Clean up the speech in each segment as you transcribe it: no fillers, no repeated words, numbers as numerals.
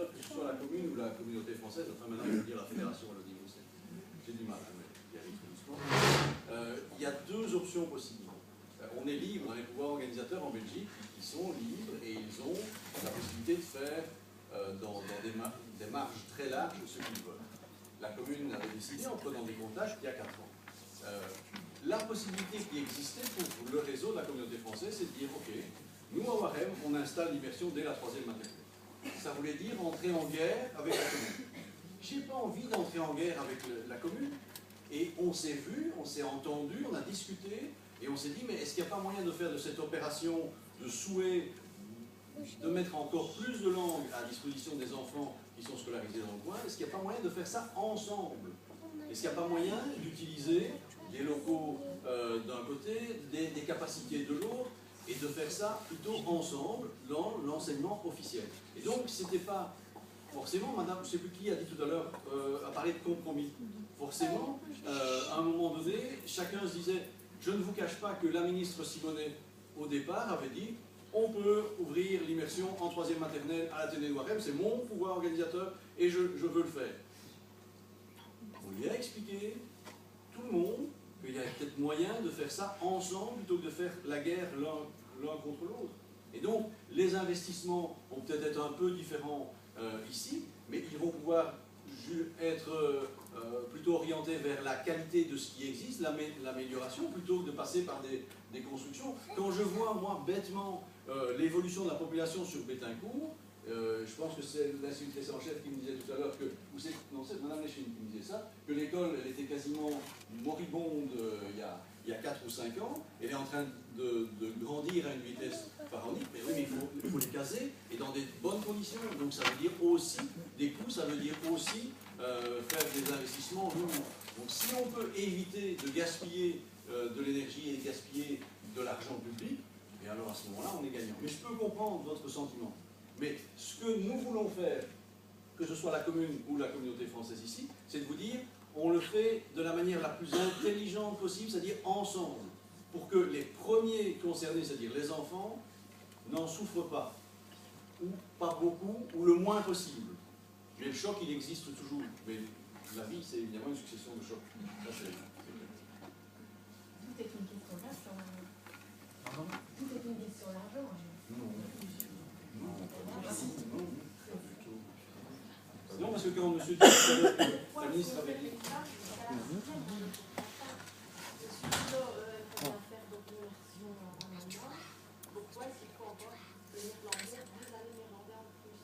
organisateurs, que ce soit la commune ou la communauté française, enfin maintenant je veux dire la fédération à niveau, j'ai du mal, mais il y arrive tout doucement. Il y a deux options possibles. On est libre, les pouvoirs organisateurs en Belgique, ils sont libres et ils ont la possibilité de faire dans des marges très larges ce qu'ils veulent. La commune avait décidé en prenant des comptages il y a 4 ans. La possibilité qui existait pour le réseau de la communauté française, c'est de dire, ok, nous à Warem, on installe l'immersion dès la 3e maternelle. Ça voulait dire entrer en guerre avec la commune. J'ai pas envie d'entrer en guerre avec la commune. Et on s'est vu, on s'est entendu, on a discuté, et on s'est dit, mais est-ce qu'il n'y a pas moyen de faire de cette opération de souhait, de mettre encore plus de langues à disposition des enfants qui sont scolarisés dans le coin, est-ce qu'il n'y a pas moyen de faire ça ensemble? Est-ce qu'il n'y a pas moyen d'utiliser des locaux d'un côté, des capacités de l'autre, et de faire ça plutôt ensemble dans l'enseignement officiel? Et donc, c'était pas forcément, madame, je ne sais plus qui a dit tout à l'heure, a parlé de compromis. Forcément, à un moment donné, chacun se disait, je ne vous cache pas que la ministre Simonet, au départ, avait dit, on peut ouvrir l'immersion en 3e maternelle à l'Athénée de Warem, c'est mon pouvoir organisateur et je veux le faire. On lui a expliqué, tout le monde, qu'il y avait peut-être moyen de faire ça ensemble plutôt que de faire la guerre l'un contre l'autre. Et donc, les investissements vont peut-être être un peu différents ici, mais ils vont pouvoir être plutôt orientés vers la qualité de ce qui existe, l'amélioration, plutôt que de passer par des constructions. Quand je vois, moi, bêtement, l'évolution de la population sur Bettencourt, je pense que c'est l'institutrice en chef qui me disait tout à l'heure que, non, c'est Mme Léchine qui me disait ça, que l'école, elle était quasiment moribonde il y a 4 ou 5 ans, elle est en train de grandir à une vitesse pharaonique, mais oui, mais il faut les caser, et dans des bonnes conditions. Donc ça veut dire aussi des coûts, ça veut dire aussi faire des investissements lourds. Donc si on peut éviter de gaspiller de l'énergie et de gaspiller de l'argent public, et alors à ce moment-là, on est gagnant. Mais je peux comprendre votre sentiment. Mais ce que nous voulons faire, que ce soit la commune ou la communauté française ici, c'est de vous dire, on le fait de la manière la plus intelligente possible, c'est-à-dire ensemble, pour que les premiers concernés, c'est-à-dire les enfants, n'en souffrent pas, ou pas beaucoup, ou le moins possible. Mais le choc, il existe toujours. Mais la vie, c'est évidemment une succession de chocs. Ça, c'est... Tout est une question d'argent. Pardon ? Tout est une question d'argent. Non, parce que quand M. dit tout à l'heure que la ministre avait dit...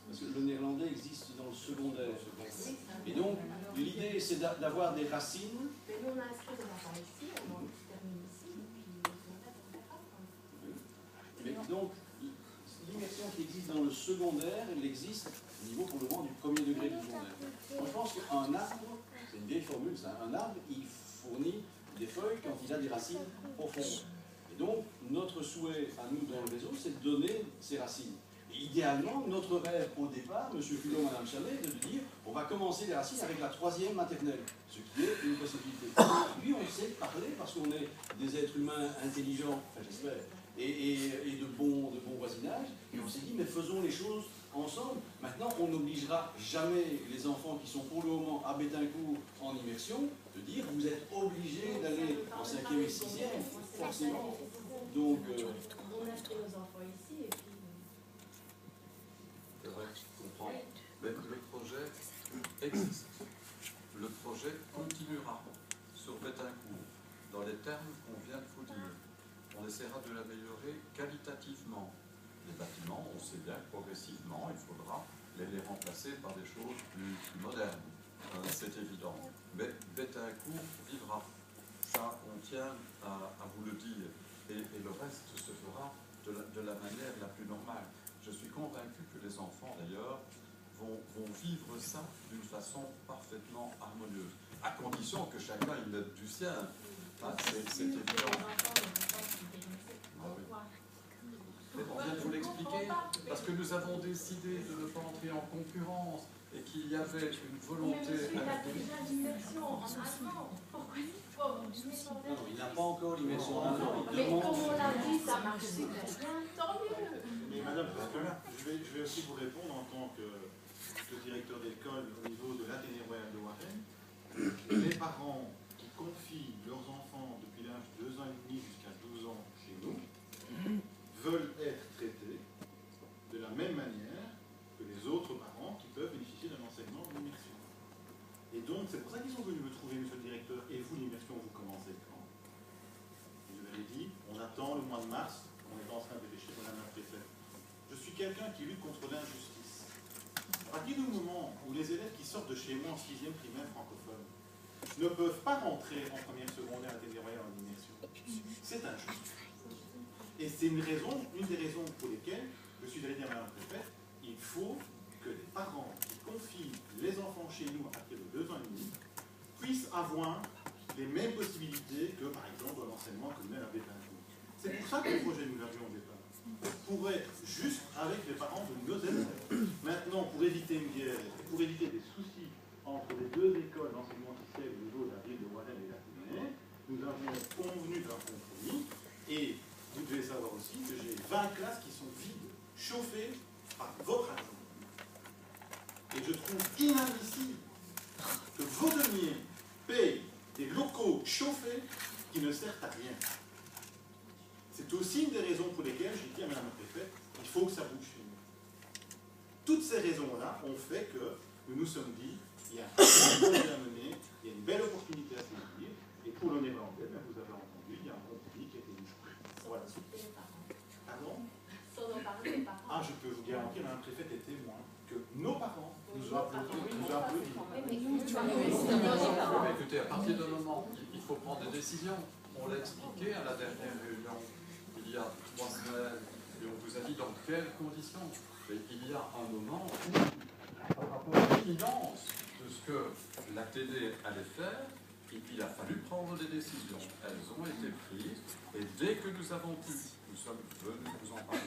Parce que le néerlandais existe dans le secondaire. Et donc, l'idée, c'est d'avoir des racines. Mais nous, on a inscrit de la ici, on termine ici, puis Mais donc, l'immersion qui existe dans le secondaire, elle existe au niveau pour le moment du premier degré du secondaire. Moi, je pense qu'un arbre, c'est une vieille formule, ça, un arbre, il fournit des feuilles quand il a des racines profondes. Et donc, notre souhait à nous dans le réseau, c'est de donner ces racines. Et idéalement, notre rêve au départ, M. Fulot, Mme Chalet, de dire on va commencer les racines avec la 3e maternelle, ce qui est une possibilité. Et puis, on sait parler parce qu'on est des êtres humains intelligents, enfin j'espère, et de bon voisinage. Et on s'est dit, mais faisons les choses ensemble. Maintenant, on n'obligera jamais les enfants qui sont pour le moment à Bettencourt en immersion de dire vous êtes obligés d'aller en 5e et 6e, forcément. Donc, on a fait nos enfants ici, et puis... C'est vrai, je comprends. Mais le projet existe. Le projet continuera sur Bettencourt, dans les termes qu'on vient de vous dire. On essaiera de l'améliorer qualitativement. Les bâtiments, on sait bien, progressivement, il faudra les remplacer par des choses plus modernes. C'est évident. Mais Bettencourt vivra. Ça, on tient à vous le dire. Et le reste se fera de la manière la plus normale. Je suis convaincu que les enfants, d'ailleurs, vont vivre ça d'une façon parfaitement harmonieuse. À condition que chacun y mette du sien. C'est évident. Mais on vient de vous l'expliquer, parce que nous avons décidé de ne pas entrer en concurrence et qu'il y avait une volonté... Mais il a déjà l'immersion en allemand. Pourquoi il faut Non, il n'a pas encore l'immersion en allemand. Mais comme on l'a dit, ça marche super bien, tant mieux. Madame, parce que je vais aussi vous répondre en tant que directeur d'école au niveau de l'Athénée Royal de Warren. Les parents qui confient leurs enfants depuis l'âge de 2 ans et demi jusqu'à 12 ans chez nous veulent être traités de la même manière que les autres parents qui peuvent bénéficier d'un enseignement d'immersion. Et donc, c'est pour ça qu'ils sont venus me trouver, monsieur le directeur, et vous, l'immersion, vous commencez quand? Et je leur ai dit, on attend le mois de mars, on est en train de réfléchir à la préfète. Je suis quelqu'un qui lutte contre l'injustice. À partir du moment où les élèves qui sortent de chez moi en 6e primaire francophone ne peuvent pas rentrer en première secondaire à Athénée Royal en immersion, c'est injuste. Et c'est une des raisons pour lesquelles je suis allé dire à la préfète, il faut que les parents qui confient les enfants chez nous à partir de 2 ans et demi puissent avoir les mêmes possibilités que, par exemple, l'enseignement communal à Bétancourt. C'est pour ça que le projet nous l'avions au départ. Pour être juste avec les parents de nos élèves. Maintenant, pour éviter une guerre, pour éviter des soucis entre les deux écoles d'enseignement officiel au niveau de la ville de Warren et d'Athénée, nous avons convenu d'un compromis. Et vous devez savoir aussi que j'ai 20 classes qui sont vides, chauffées par votre argent. Et je trouve inadmissible que vos deniers payent des locaux chauffés qui ne servent à rien. C'est aussi une des raisons pour lesquelles j'ai dit à Mme la préfète, il faut que ça bouge chez nous. Toutes ces raisons-là ont fait que nous nous sommes dit, il y a un projet à mener, il y a une belle opportunité à saisir, et pour le néerlandais, vous avez entendu, il y a un compromis qui a été mis. Voilà. Pardon? Sans en parler aux parents. Ah, je peux vous garantir, Mme la préfète est témoin, que nos parents nous ont applaudi. Écoutez, à partir d'un moment, il faut prendre des décisions. On l'a expliqué à la dernière réunion, il y a 3 semaines, et on vous a dit dans quelles conditions. Et il y a un moment où, par rapport à l'imminence de ce que la TD allait faire, il a fallu prendre des décisions. Elles ont été prises, et dès que nous avons pu, nous sommes venus vous en parler.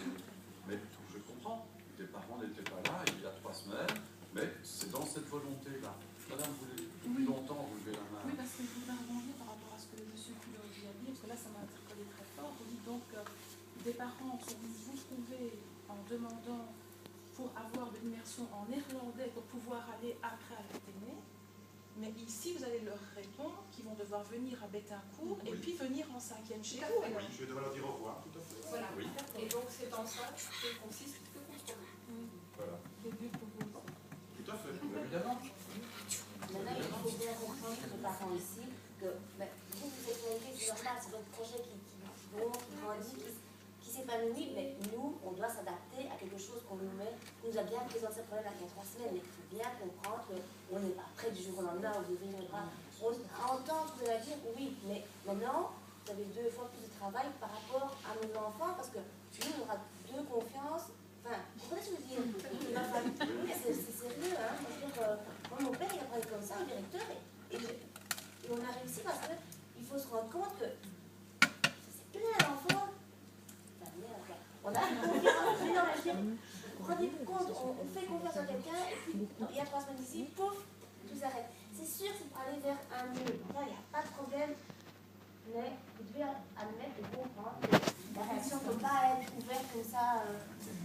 Mais je comprends, les parents n'étaient pas là il y a 3 semaines, mais c'est dans cette volonté-là. Madame, vous voulez depuis longtemps vous levez la main. Oui, parce que je voudrais rebondir par rapport à ce que M. Coulon a dit, parce que là, ça m'a interpellé très fort. Vous dites donc que des parents sont venus vous trouver en demandant pour avoir de l'immersion en néerlandais pour pouvoir aller après à l'Athénée. Mais ici, vous allez leur répondre qu'ils vont devoir venir à Bétancourt et puis venir en 5e chez vous. Oui, je vais devoir leur dire au revoir, tout à fait. Voilà. Oui. Et donc c'est en ça que consiste le compromis. Voilà. Tout à fait. Évidemment. Maintenant, il faut bien comprendre que les parents ici, que vous êtes inquiets, c'est normal, c'est votre projet qui grandit, qui s'épanouit, mais nous, on doit s'adapter à quelque chose qu'on nous a bien présenté ce problème il y a 3 semaines, mais il faut bien comprendre qu'on n'est pas prêt du jour au lendemain, on deviendra. On entend ce que vous allez dire, oui, mais maintenant, vous avez 2 fois plus de travail par rapport à nos enfants, parce que nous, on aura 2 confiances. Enfin, vous comprenez ce que je veux dire? Ma famille, c'est sérieux, hein. Moi, mon père, il a parlé comme ça au directeur, et on a réussi parce qu'il faut se rendre compte que c'est plein d'enfants. Enfin, merde, on a confiance, vous rendez compte, on fait confiance à quelqu'un, et puis, il y a 3 semaines ici, pouf, tout s'arrête. C'est sûr, c'est pour aller vers un mieux. Là, il n'y a pas de problème, mais vous devez admettre et comprendre que la réaction ne peut pas être ouverte comme ça.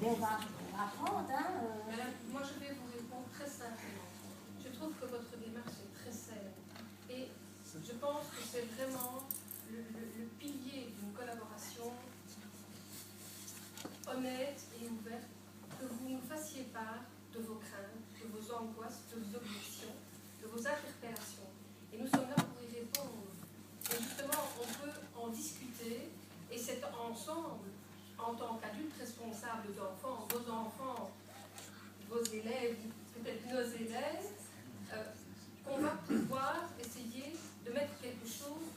On va apprendre, hein. Madame, moi je vais vous répondre très simplement. Je trouve que votre démarche est très saine. Et je pense que c'est vraiment le pilier d'une collaboration honnête et ouverte, que vous nous fassiez part de vos craintes, de vos angoisses, de vos objections, de vos interpellations. Et nous sommes là pour y répondre. Et justement, on peut en discuter, et c'est ensemble, en tant qu'adultes responsables d'enfants, vos élèves, peut-être nos élèves, qu'on va pouvoir essayer de mettre quelque chose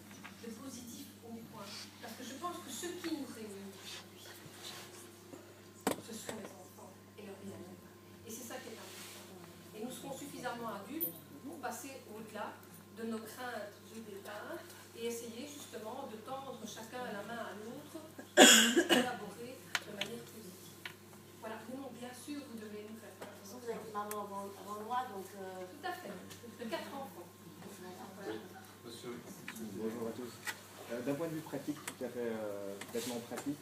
de positif au point. Parce que je pense que ce qui nous réunit aujourd'hui, ce sont les enfants et leur bien-être. Et c'est ça qui est important. Et nous serons suffisamment adultes pour passer au-delà de nos craintes de départ et essayer justement de tendre chacun la main à l'autre pour collaborer de manière positive. Voilà, nous, bien sûr, vous devez nous faire part. Vous avez été maman avant moi, donc... Tout à fait, de 4 enfants. Voilà. Monsieur. Bonjour à tous. D'un point de vue pratique, tout à fait bêtement pratique,